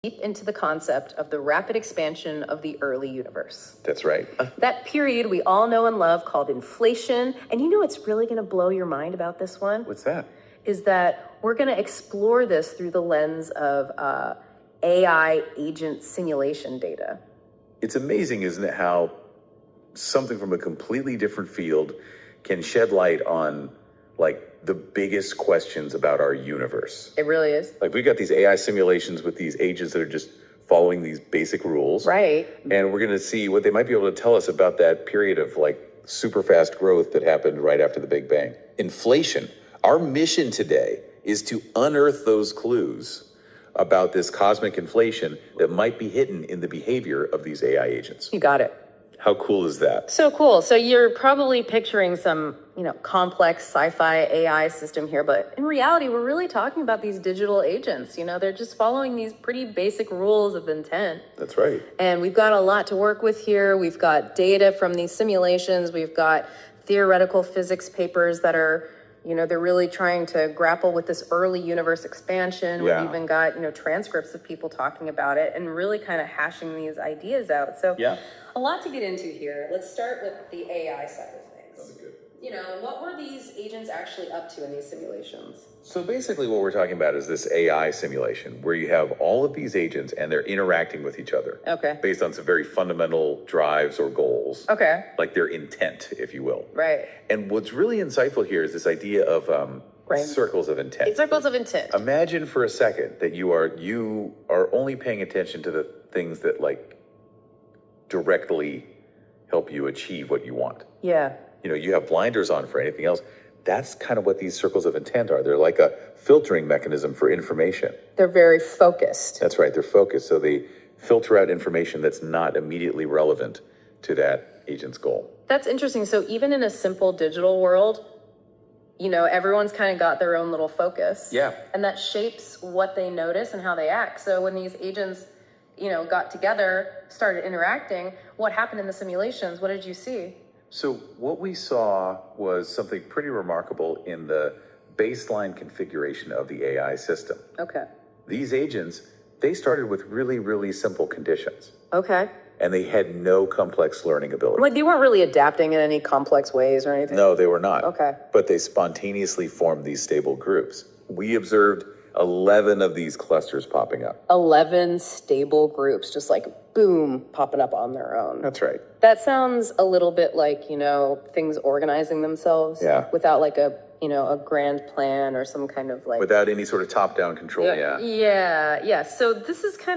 deep into the concept of the rapid expansion of the early universe. That's right. That period we all know and love called inflation. And you know what's really going to blow your mind about this one? What's that? Is that we're going to explore this through the lens of AI agent simulation data. It's amazing, isn't it, how something from a completely different field can shed light on, like, the biggest questions about our universe. It really is. Like, we got these AI simulations with these agents that are just following these basic rules. Right. And we're going to see what they might be able to tell us about that period of, like, super fast growth that happened right after the Big Bang. Inflation. Our mission today is to unearth those clues about this cosmic inflation that might be hidden in the behavior of these AI agents. You got it. How cool is that? So cool. So you're probably picturing some, complex sci-fi AI system here, but in reality, we're really talking about these digital agents. They're just following these pretty basic rules of intent. That's right. And we've got a lot to work with here. We've got data from these simulations. We've got theoretical physics papers that are, they're really trying to grapple with this early universe expansion. Yeah. We've even got, transcripts of people talking about it and really kind of hashing these ideas out. So Yeah. a lot to get into here. Let's start with the AI side of things. That'd be good. What were these agents actually up to in these simulations? So basically what we're talking about is this AI simulation where you have all of these agents and they're interacting with each other. Okay. Based on some very fundamental drives or goals. Okay. Like their intent, if you will. Right. And what's really insightful here is this idea of circles of intent. Circles of intent. Imagine for a second that you are only paying attention to the things that, like, directly help you achieve what you want. Yeah. You have blinders on for anything else. That's kind of what these circles of intent are. They're like a filtering mechanism for information. They're very focused. That's right. They're focused. So they filter out information that's not immediately relevant to that agent's goal. That's interesting. So even in a simple digital world, everyone's kind of got their own little focus. Yeah. And that shapes what they notice and how they act. So when these agents, got together, started interacting, what happened in the simulations? What did you see? So what we saw was something pretty remarkable in the baseline configuration of the AI system. Okay. These agents, they started with really, really simple conditions. Okay. And they had no complex learning ability. Like they weren't really adapting in any complex ways or anything? No, they were not. Okay. But they spontaneously formed these stable groups. We observed 11 of these clusters popping up. 11 stable groups, just like boom, popping up on their own. That's right. That sounds a little bit like, things organizing themselves. Yeah. Without like a grand plan or some kind of like. Without any sort of top-down control. Yeah. Yeah. So this is kind